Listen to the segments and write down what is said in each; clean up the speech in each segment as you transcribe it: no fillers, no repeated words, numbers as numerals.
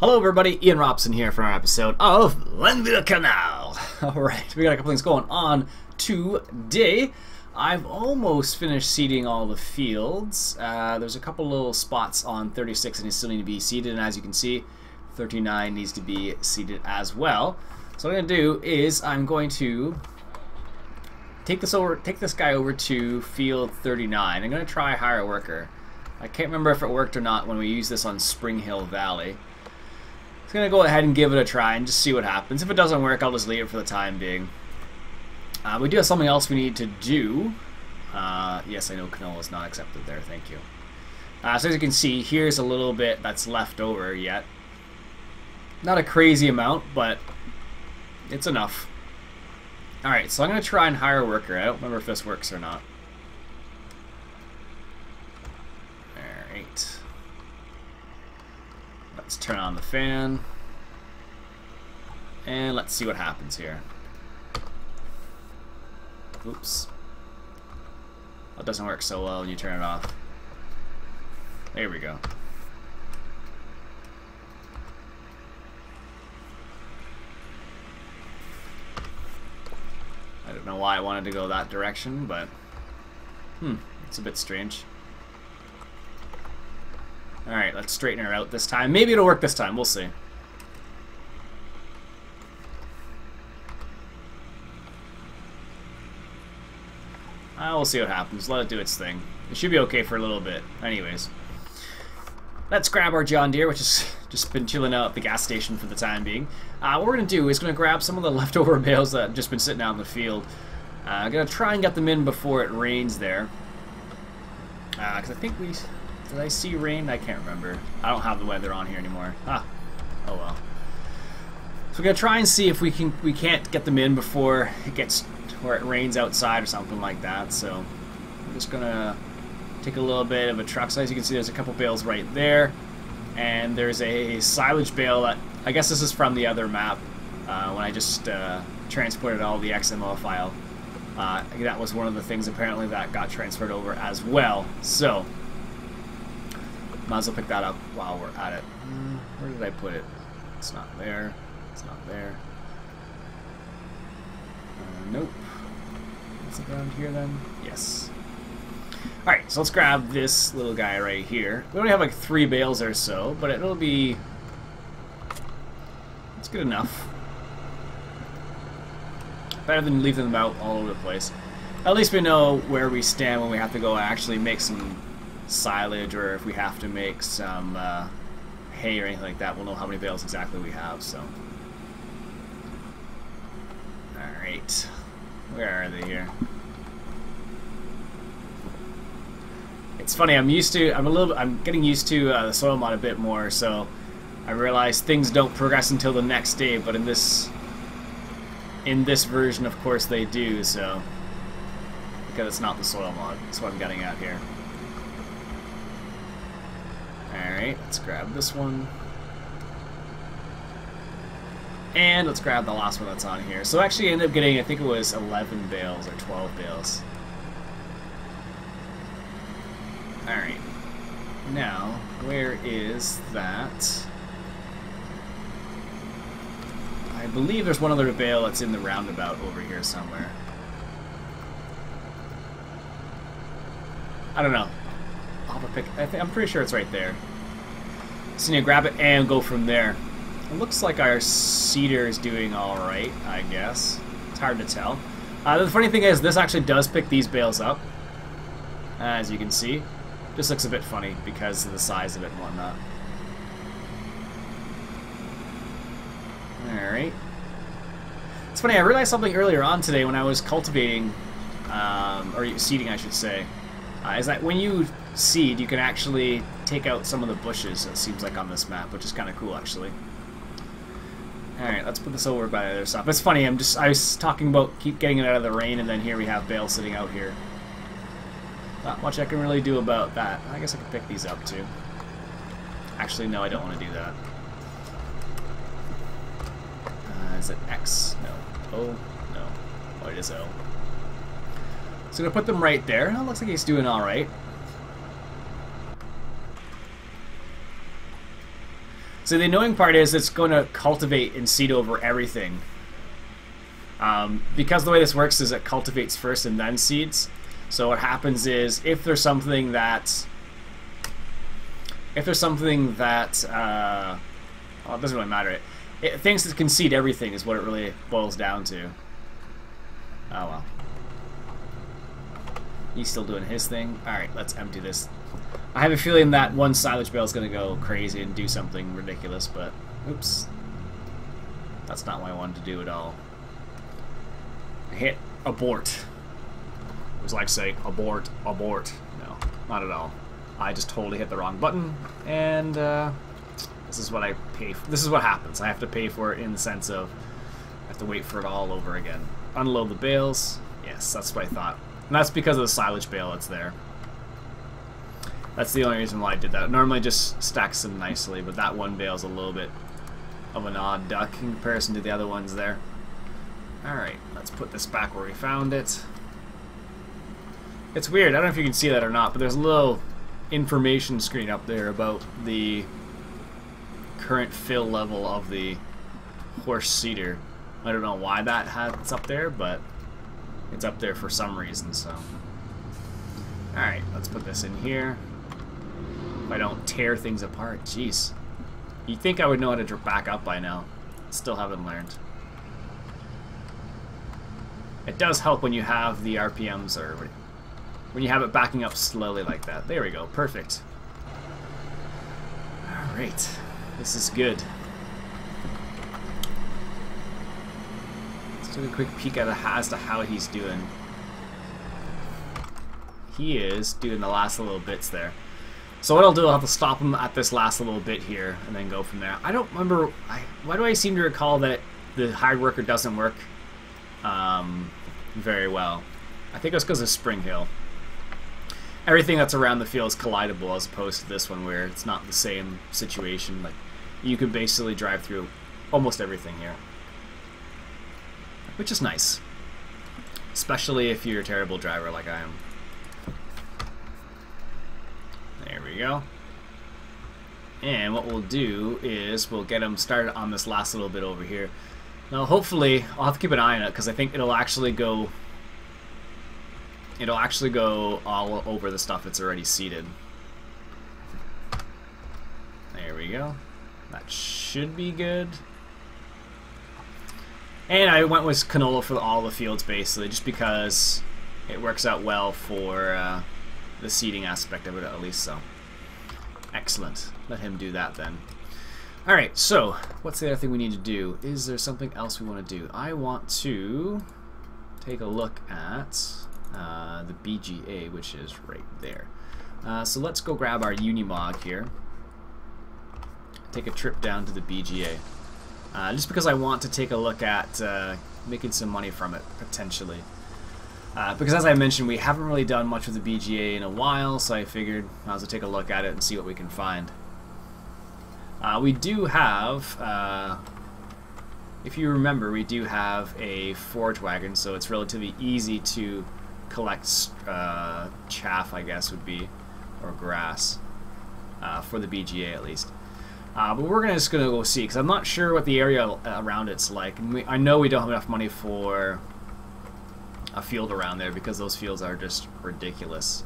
Hello everybody, Iain Robson here for another episode of Lanwerhkanal. Alright, we got a couple things going on today. I've almost finished seeding all the fields. There's a couple little spots on 36 and they still need to be seeded, and as you can see, 39 needs to be seeded as well. So what I'm going to do is I'm going to take this guy over to field 39. I'm going to try hire a worker. I can't remember if it worked or not when we used this on Spring Hill Valley. I'm going to go ahead and give it a try and just see what happens. If it doesn't work, I'll just leave it for the time being. We do have something else we need to do. Yes, I know canola is not accepted there. Thank you. So as you can see, here's a little bit that's left over yet. Not a crazy amount, but it's enough. Alright, so I'm going to try and hire a worker. I don't remember if this works or not. Alright. Let's turn on the fan. And let's see what happens here. Oops. That doesn't work so well when you turn it off. There we go. I don't know why I wanted to go that direction, but it's a bit strange. Alright, let's straighten her out this time. Maybe it'll work this time, we'll see. We'll see what happens. Let it do its thing. It should be okay for a little bit. Anyways. Let's grab our John Deere, which has just been chilling out at the gas station for the time being. What we're going to do is going to grab some of the leftover bales that have just been sitting out in the field. I'm going to try and get them in before it rains there. Because I think we... Did I see rain? I can't remember. I don't have the weather on here anymore. Oh well. So we're going to try and see if we can't get them in before it gets where it rains outside or something like that. So I'm just going to take a little bit of a truck. So as you can see, there's a couple bales right there. And there's a silage bale that, I guess this is from the other map, when I just transported all the XML file. That was one of the things apparently that got transferred over as well. So might as well pick that up while we're at it. Where did I put it? It's not there. It's not there. Nope. Is it around here then? Yes. Alright, so let's grab this little guy right here. We only have like 3 bales or so, but it'll be... It's good enough. Better than leaving them out all over the place. At least we know where we stand when we have to go actually make some silage, or if we have to make some hay or anything like that. We'll know how many bales exactly we have, so... Alright. Where are they here? It's funny, I'm getting used to the soil mod a bit more, so I realize things don't progress until the next day, but in this version, of course, they do, so... Because it's not the soil mod. That's what I'm getting at here. Alright, let's grab this one. And let's grab the last one that's on here. So actually I ended up getting, I think it was 11 bales or 12 bales. Alright. Now, where is that? I believe there's one other bale that's in the roundabout over here somewhere. I don't know. I'll have to pick. I'm pretty sure it's right there. So you grab it and go from there. It looks like our seeder is doing all right, I guess. It's hard to tell. The funny thing is, this actually does pick these bales up, as you can see. Just looks a bit funny because of the size of it and whatnot. All right. It's funny. I realized something earlier on today when I was cultivating, or seeding, I should say. Is that when you seed, you can actually take out some of the bushes, it seems like, on this map, which is kind of cool, actually. Alright, let's put this over by the other stuff. It's funny, I was talking about keep getting it out of the rain, and then here we have bales sitting out here. Not much I can really do about that. I guess I can pick these up, too. Actually, no, I don't want to do that. Is it X? No. O? No. Oh, it is O. So I'm going to put them right there. Oh, looks like he's doing alright. So the annoying part is it's going to cultivate and seed over everything. Because the way this works is it cultivates first and then seeds. So what happens is if there's something that well, it doesn't really matter. It thinks it can seed everything is what it really boils down to. Oh well. He's still doing his thing. Alright, let's empty this. I have a feeling that one silage bale is going to go crazy and do something ridiculous, but oops. That's not what I wanted to do at all. I hit abort. It was like saying abort, abort. No, not at all. I just totally hit the wrong button, and this is what I pay for. This is what happens. I have to pay for it in the sense of I have to wait for it all over again. Unload the bales. Yes, that's what I thought. And that's because of the silage bale that's there. That's the only reason why I did that. It normally just stacks them nicely, but that one bale's a little bit of an odd duck in comparison to the other ones there. Alright, let's put this back where we found it. It's weird, I don't know if you can see that or not, but there's a little information screen up there about the current fill level of the horse seeder. I don't know why it's up there, but it's up there for some reason, so. Alright, let's put this in here. If I don't tear things apart, jeez. You'd think I would know how to back up by now. Still haven't learned. It does help when you have the RPMs, or when you have it backing up slowly like that. There we go, perfect. Alright, this is good. Let's do a quick peek at as to how he's doing. He is doing the last little bits there. So what I'll do, I'll have to stop him at this last little bit here and then go from there. I don't remember, why do I seem to recall that the hard worker doesn't work very well? I think it's because of Spring Hill. Everything that's around the field is collidable as opposed to this one where it's not the same situation. Like, you can basically drive through almost everything here, which is nice, especially if you're a terrible driver like I am. There we go. And what we'll do is we'll get him started on this last little bit over here. Now hopefully, I'll have to keep an eye on it because I think it'll actually go all over the stuff that's already seeded. There we go. That should be good. And I went with canola for all the fields basically just because it works out well for the seeding aspect of it at least, so. Excellent. Let him do that then. Alright, so what's the other thing we need to do? Is there something else we want to do? I want to take a look at the BGA, which is right there. So let's go grab our Unimog here. Take a trip down to the BGA. Just because I want to take a look at making some money from it, potentially. Because as I mentioned, we haven't really done much with the BGA in a while, so I figured I was going to take a look at it and see what we can find. We do have, if you remember, we do have a forage wagon, so it's relatively easy to collect chaff, I guess would be, or grass, for the BGA at least. But we're just going to go see, because I'm not sure what the area around it's like. And I know we don't have enough money for a field around there because those fields are just ridiculous.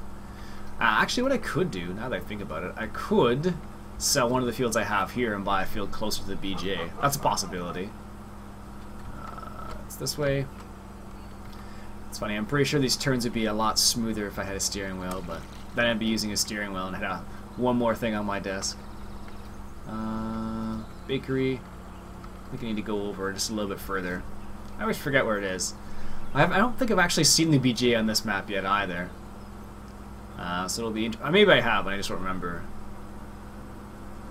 Actually, what I could do, now that I think about it, I could sell one of the fields I have here and buy a field closer to the BGA. That's a possibility. It's this way. It's funny, I'm pretty sure these turns would be a lot smoother if I had a steering wheel, but then I'd be using a steering wheel and I'd have one more thing on my desk. Bakery. I think I need to go over just a little bit further. I always forget where it is. I don't think I've actually seen the BGA on this map yet either. So it'll be maybe I have, but I just don't remember.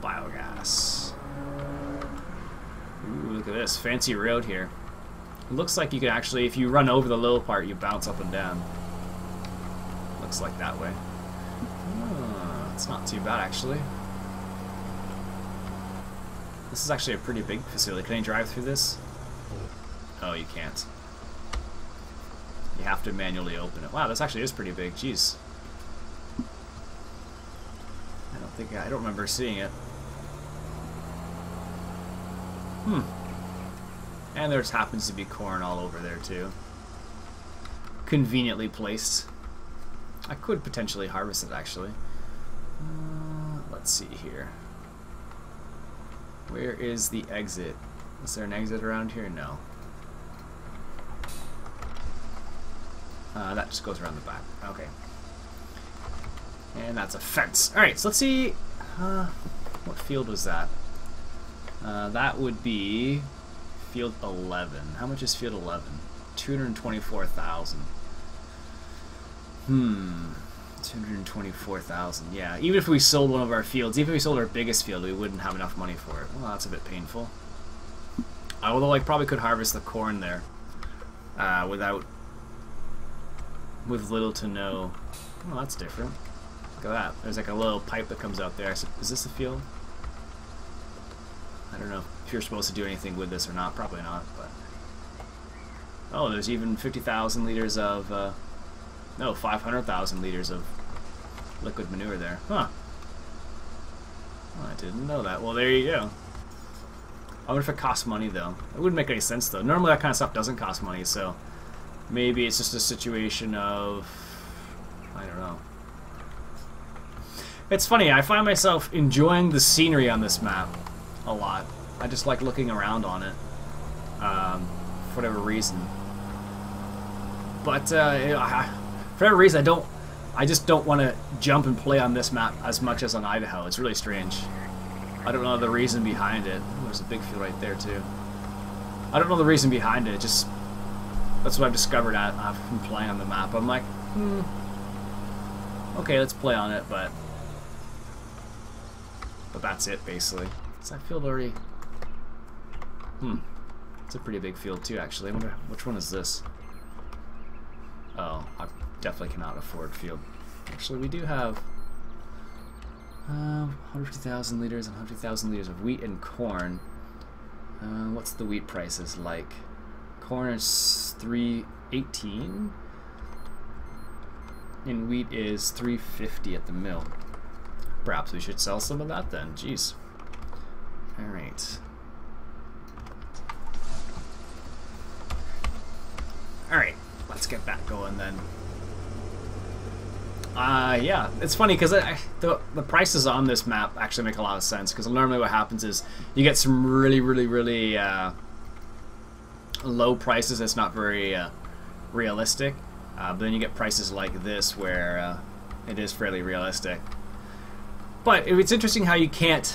Biogas. Ooh, look at this fancy road here. It looks like you can actually, if you run over the little part, you bounce up and down. Looks like that way. Oh, it's not too bad actually. This is actually a pretty big facility. Can I drive through this? Oh, you can't. You have to manually open it. Wow, this actually is pretty big. Jeez. I don't remember seeing it. And there just happens to be corn all over there too. Conveniently placed. I could potentially harvest it actually. Let's see here. Where is the exit? Is there an exit around here? No. That just goes around the back. Okay. And that's a fence. Alright, so let's see. What field was that? That would be field 11. How much is field 11? 224,000. 224,000. Yeah, even if we sold one of our fields, even if we sold our biggest field, we wouldn't have enough money for it. Well, that's a bit painful. Although I probably could harvest the corn there with little to no. Oh, that's different. Look at that. There's like a little pipe that comes out there. Is this a field? I don't know if you're supposed to do anything with this or not. Probably not, but... Oh, there's even 50,000 liters of... No, 500,000 liters of liquid manure there. Huh. Oh, I didn't know that. Well, there you go. I wonder if it costs money, though. It wouldn't make any sense, though. Normally that kind of stuff doesn't cost money, so... Maybe it's just a situation of... I don't know. It's funny, I find myself enjoying the scenery on this map a lot. I just like looking around on it. For whatever reason. But, for whatever reason, I just don't want to jump and play on this map as much as on Idaho. It's really strange. I don't know the reason behind it. Oh, there's a big field right there, too. I don't know the reason behind it. Just... That's what I've discovered from playing on the map. I'm like, okay, let's play on it, but that's it, basically. Is that field already... It's a pretty big field, too, actually. I wonder, which one is this? Oh, I definitely cannot afford field. Actually, we do have 150,000 liters and 150,000 liters of wheat and corn. What's the wheat prices like? Corn is $3.18, and wheat is $3.50 at the mill. Perhaps we should sell some of that then. Jeez. All right. All right. Let's get that going then. Yeah, it's funny because the prices on this map actually make a lot of sense, because normally what happens is you get some really low prices that's not very realistic, but then you get prices like this where it is fairly realistic. But it's interesting how you can't...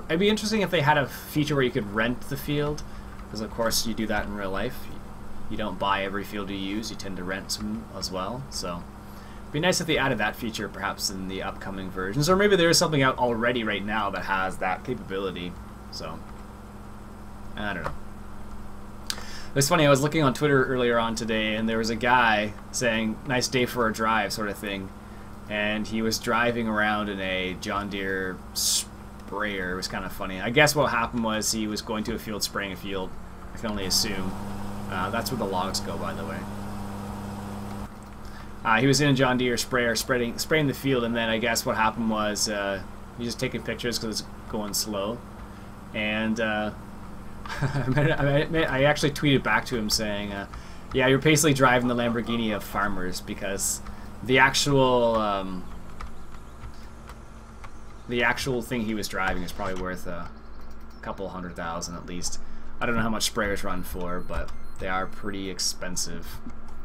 It'd be interesting if they had a feature where you could rent the field, because of course you do that in real life. You don't buy every field you use, you tend to rent some as well. So it'd be nice if they added that feature perhaps in the upcoming versions, or maybe there is something out already right now that has that capability. So I don't know. It's funny, I was looking on Twitter earlier on today, and there was a guy saying, nice day for a drive, sort of thing. And he was driving around in a John Deere sprayer. It was kind of funny. I guess what happened was he was going to a field spraying a field. I can only assume. That's where the logs go, by the way. He was in a John Deere sprayer spraying the field, and then I guess what happened was he was just taking pictures because it's going slow. And... I actually tweeted back to him saying, yeah, you're basically driving the Lamborghini of farmers, because the actual thing he was driving is probably worth a couple $100,000 at least. I don't know how much sprayers run for, but they are pretty expensive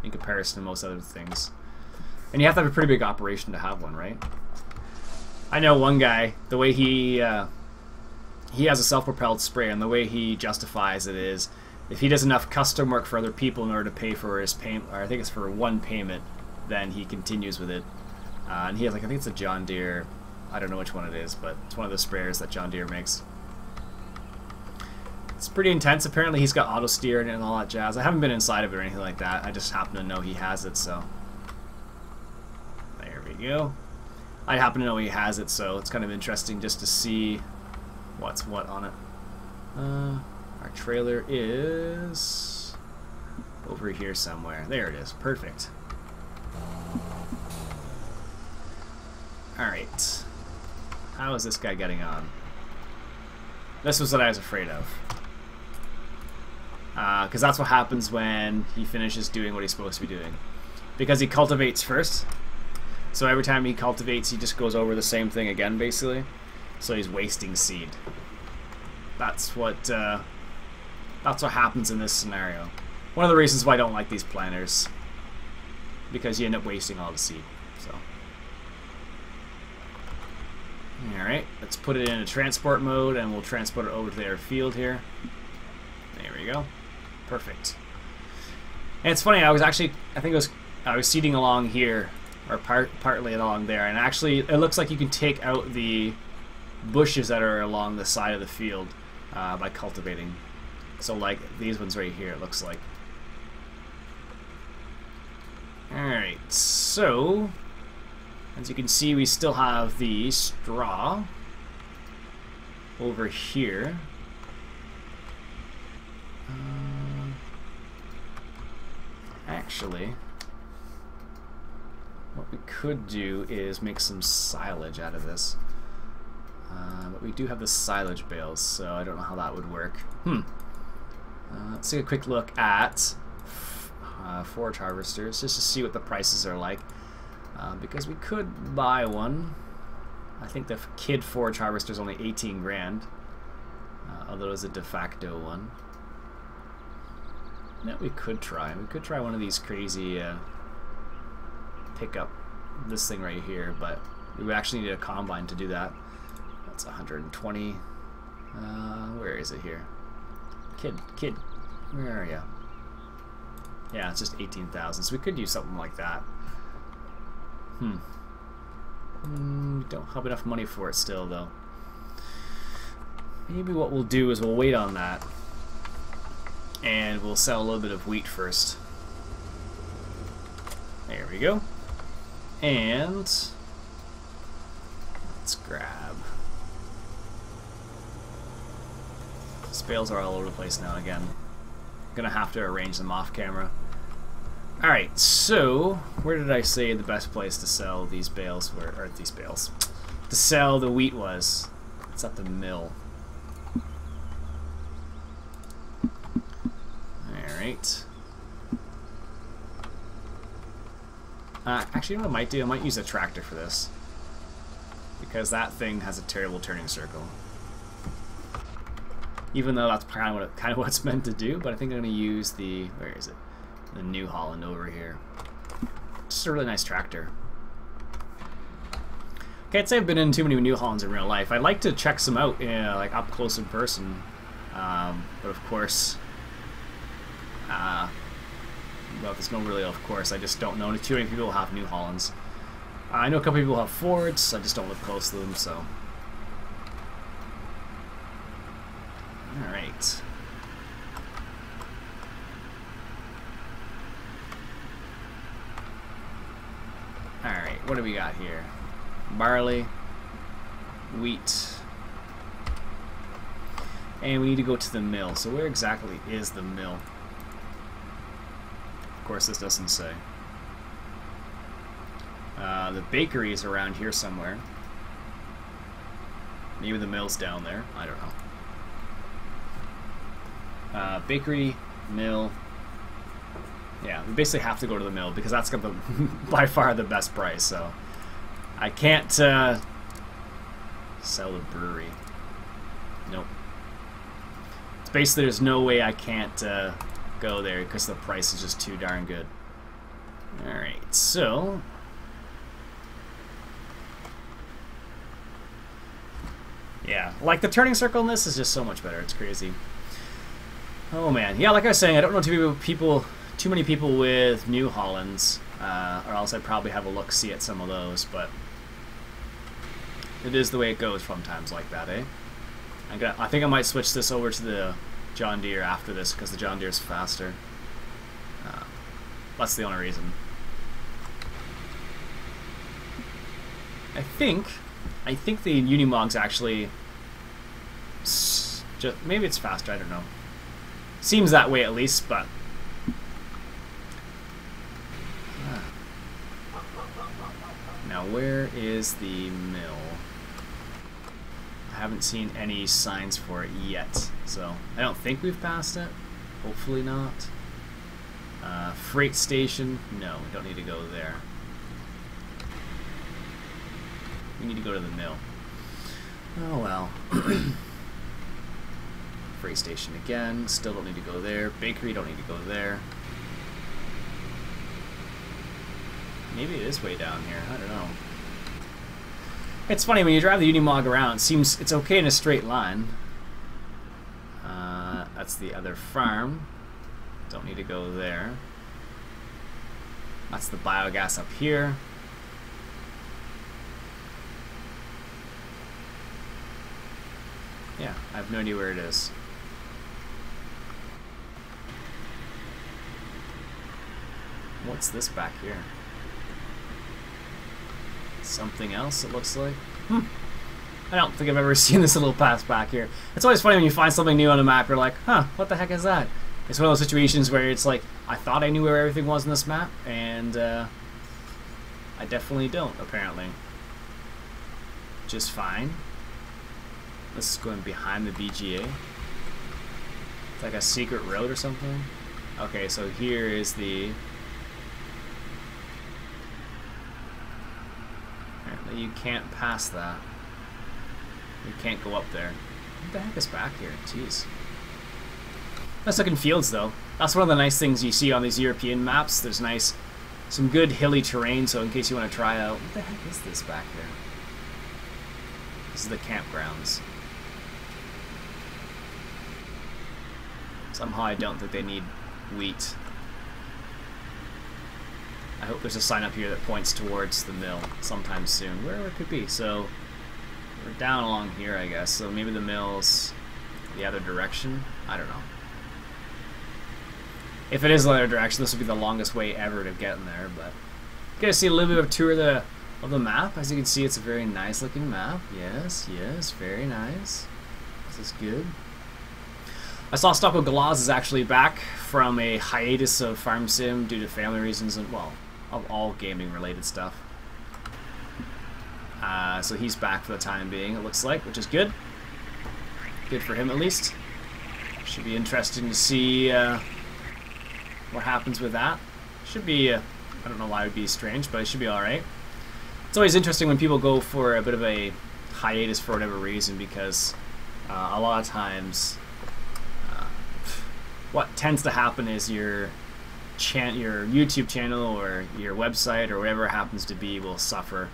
in comparison to most other things. And you have to have a pretty big operation to have one, right? I know one guy, the way he has a self-propelled sprayer, and the way he justifies it is if he does enough custom work for other people in order to pay for his payment, or I think it's for one payment, then he continues with it. And he has, like, I think it's a John Deere, I don't know which one it is, but it's one of the sprayers that John Deere makes. It's pretty intense. Apparently he's got auto steer in it and all that jazz. I haven't been inside of it or anything like that. I just happen to know he has it, so there we go. I happen to know he has it, so it's kind of interesting just to see what's what on it. Our trailer is over here somewhere. There it is. Perfect. Alright. How is this guy getting on? This was what I was afraid of. because that's what happens when he finishes doing what he's supposed to be doing. Because he cultivates first, so every time he cultivates, he just goes over the same thing again, basically. So he's wasting seed. That's what happens in this scenario. One of the reasons why I don't like these planters, because you end up wasting all the seed. So, all right, let's put it in a transport mode, and we'll transport it over to their field here. There we go, perfect. And it's funny, I was seeding along here, or partly along there, and actually it looks like you can take out the bushes that are along the side of the field by cultivating. So like these ones right here, it looks like. Alright, so as you can see, we still have the straw over here. Actually, what we could do is make some silage out of this. But we do have the silage bales, so I don't know how that would work. Let's take a quick look at forage harvesters, just to see what the prices are like. Because we could buy one. I think the kid forage harvester is only 18 grand. Although it's a de facto one. That we could try. We could try one of these crazy pick up this thing right here, but we would actually need a combine to do that. That's 120. Where is it here? Kid, where are you? Yeah, it's just 18,000, so we could use something like that. Don't have enough money for it still, though. Maybe what we'll do is we'll wait on that, and we'll sell a little bit of wheat first. There we go. And let's grab. These bales are all over the place now again. I'm gonna have to arrange them off camera. Alright, so where did I say the best place to sell these bales were, or these bales? To sell the wheat was. It's at the mill. Alright. Actually, you know what I might do? I might use a tractor for this. Because that thing has a terrible turning circle. Even though that's kind of what it's meant to do, but I think I'm going to use the, where is it? The New Holland over here. Just a really nice tractor. Can't say I've been in too many New Hollands in real life. I'd like to check some out, like up close in person. But of course, well, there's no really of course. I just don't know too many people have New Hollands. I know a couple people have Fords. I just don't live close to them, so. All right. Alright, what do we got here? Barley, wheat, and we need to go to the mill. So where exactly is the mill? Of course, this doesn't say. The bakery is around here somewhere. Maybe the mill's down there. I don't know. Bakery, mill. Yeah, we basically have to go to the mill because that's got the by far the best price. So I can't sell the brewery. Nope. It's basically there's no way I can't go there because the price is just too darn good. All right, so yeah, like the turning circle in this is just so much better. It's crazy. Oh man, yeah, like I was saying, I don't know too many people with New Hollands, or else I'd probably have a look-see at some of those, but it is the way it goes sometimes like that, eh? I think I might switch this over to the John Deere after this, because the John Deere is faster. That's the only reason. I think the Unimog's actually, maybe it's faster, I don't know. Seems that way at least, but now, where is the mill? I haven't seen any signs for it yet, so I don't think we've passed it. Hopefully not. Freight station. No, we don't need to go there. We need to go to the mill. Oh well. Freight station again. Still don't need to go there. Bakery, don't need to go there. Maybe it is way down here. I don't know. It's funny, when you drive the Unimog around, it seems it's okay in a straight line. That's the other farm. Don't need to go there. That's the biogas up here. Yeah, I have no idea where it is. What's this back here? Something else, it looks like. I don't think I've ever seen this little path back here. It's always funny when you find something new on a map, you're like, huh, what the heck is that? It's one of those situations where it's like, I thought I knew where everything was in this map, and I definitely don't, apparently. Just fine. This is going behind the BGA. It's like a secret road or something. Okay, so here is the... Apparently you can't pass that. You can't go up there. What the heck is back here? Jeez. Nice looking fields, though. That's one of the nice things you see on these European maps. There's some good hilly terrain, so in case you want to try out... What the heck is this back here? This is the campgrounds. Somehow I don't think they need wheat. I hope there's a sign up here that points towards the mill sometime soon. Where it could be. So we're down along here, I guess. So maybe the mill's the other direction. I don't know. If it is the other direction, this would be the longest way ever to get in there. But you guys see a little bit of a tour of the map. As you can see, it's a very nice looking map. Yes, yes, very nice. This is good. I saw Stocko Galaz is actually back from a hiatus of Farm Sim due to family reasons and, well, of all gaming related stuff. So he's back for the time being, it looks like, which is good. Good for him, at least. Should be interesting to see what happens with that. Should be, I don't know why it would be strange, but it should be alright. It's always interesting when people go for a bit of a hiatus for whatever reason, because a lot of times what tends to happen is your YouTube channel or your website or whatever it happens to be will suffer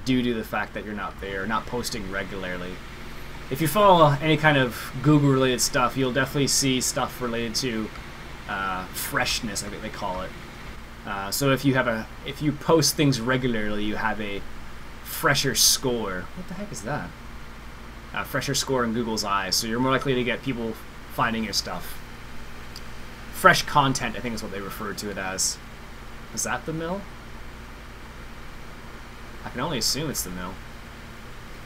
due to the fact that you're not there, not posting regularly. If you follow any kind of Google related stuff, you'll definitely see stuff related to freshness, I think they call it. So if you post things regularly, you have a fresher score. What the heck is that? A fresher score in Google's eyes, so you're more likely to get people finding your stuff. Fresh content, I think is what they refer to it as. Is that the mill? I can only assume it's the mill.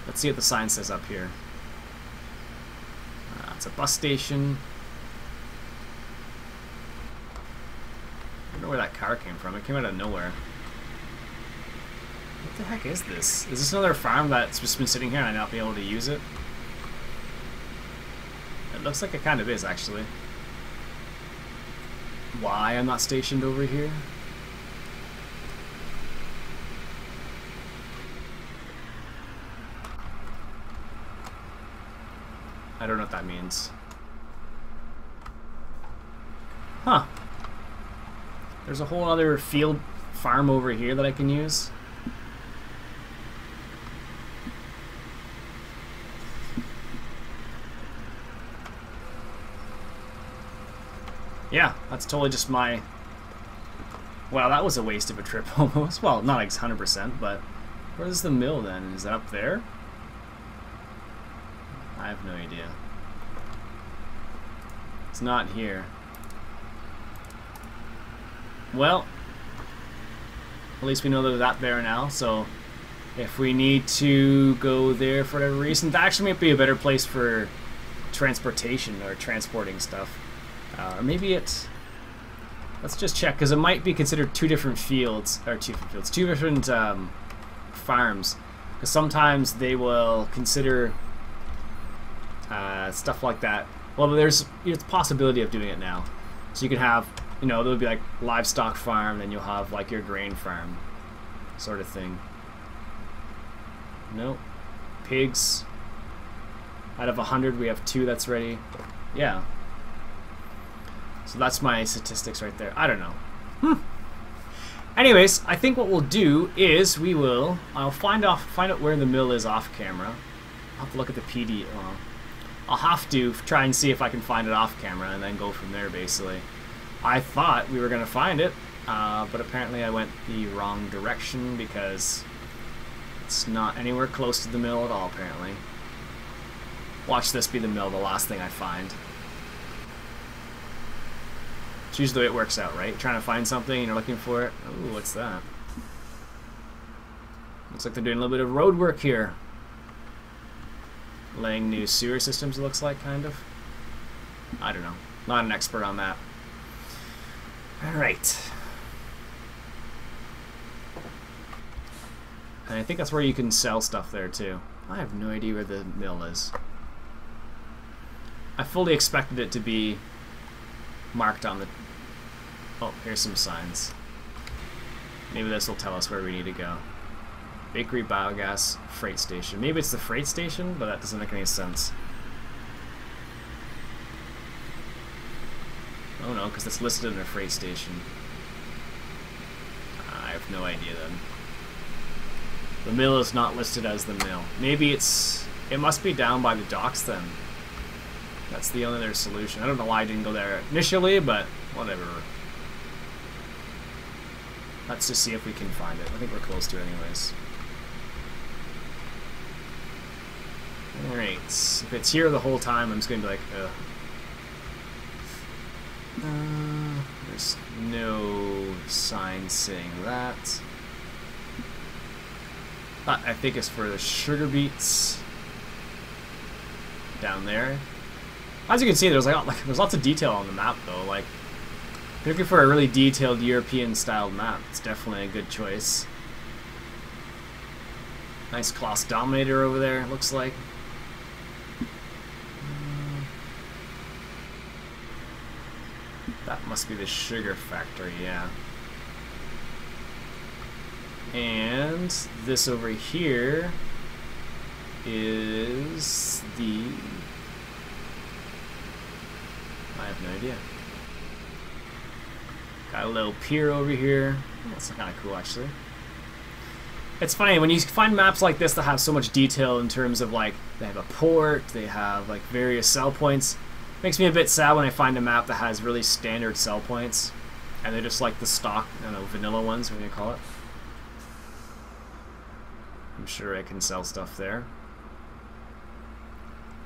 Let's see what the sign says up here. It's a bus station. I don't know where that car came from. It came out of nowhere. What the heck is this? Is this another farm that's just been sitting here and I not be able to use it? It looks like it kind of is, actually. Why I'm not stationed over here? I don't know what that means. Huh. There's a whole other field farm over here that I can use. Yeah, that's totally just my... Wow, that was a waste of a trip almost. Well, not like 100%, but... Where's the mill then? Is that up there? I have no idea. It's not here. Well, at least we know there's that there now, so if we need to go there for whatever reason, that actually might be a better place for transportation or transporting stuff. Or maybe it's... Let's just check, because it might be considered two different fields, or two different farms. Because sometimes they will consider stuff like that. Well, there's a possibility of doing it now. So you can have, you know, there'll be like livestock farm, then you'll have like your grain farm sort of thing. Nope. Pigs. Out of 100, we have 2 that's ready. Yeah. So that's my statistics right there. I don't know. Anyways, I think what we'll do is I'll find out where the mill is off camera. I'll have to look at the PD. I'll have to try and see if I can find it off camera and then go from there, basically. I thought we were going to find it, but apparently I went the wrong direction because it's not anywhere close to the mill at all, apparently. Watch this be the mill, the last thing I find. It's usually the way it works out, right? You're trying to find something and you're looking for it. Ooh, what's that? Looks like they're doing a little bit of road work here. Laying new sewer systems, it looks like, kind of. I don't know. Not an expert on that. Alright. And I think that's where you can sell stuff there, too. I have no idea where the mill is. I fully expected it to be marked on the... Oh, here's some signs. Maybe this will tell us where we need to go. Bakery, biogas, freight station. Maybe it's the freight station, but that doesn't make any sense. Oh no, because it's listed in a freight station. I have no idea then. The mill is not listed as the mill. Maybe it must be down by the docks then. That's the only other solution. I don't know why I didn't go there initially, but whatever. Let's just see if we can find it. I think we're close to it anyways. Alright, if it's here the whole time, I'm just going to be like, ugh. There's no sign saying that. I think it's for the sugar beets down there. As you can see, there's there's lots of detail on the map though. Like, if you're looking for a really detailed European-styled map, it's definitely a good choice. Nice Class Dominator over there, it looks like. That must be the sugar factory, yeah. And this over here is the... I have no idea. Got a little pier over here. That's kind of cool, actually. It's funny, when you find maps like this that have so much detail in terms of, like, they have a port, they have, like, various sell points. It makes me a bit sad when I find a map that has really standard sell points. And they're just like the stock, I don't know, vanilla ones, what do you call it? I'm sure I can sell stuff there.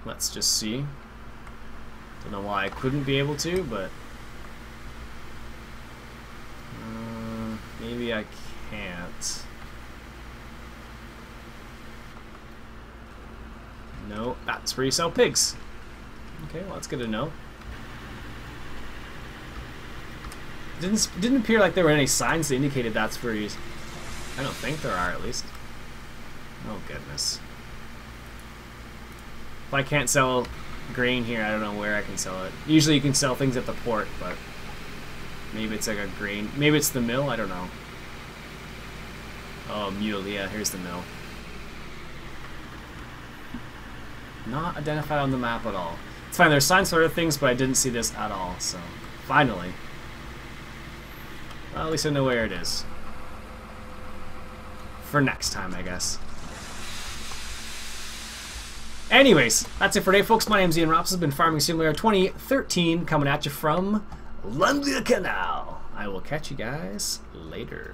Let's just see. Don't know why I couldn't be able to, but... maybe I can't. No, that's where you sell pigs. Okay, well that's good to know. Didn't appear like there were any signs that indicated that's where he's... I don't think there are, at least. Oh goodness. If I can't sell grain here, I don't know where I can sell it. Usually you can sell things at the port, but maybe it's like a grain... Maybe it's the mill, I don't know. Oh, mule, yeah, here's the mill. Not identified on the map at all. It's fine, there's signs for other things, but I didn't see this at all, so... Finally. Well, at least I know where it is. For next time, I guess. Anyways, that's it for today, folks. My name's Iain. Robson has been Farming Simulator 2013, coming at you from Lanwerhkanal. I will catch you guys later.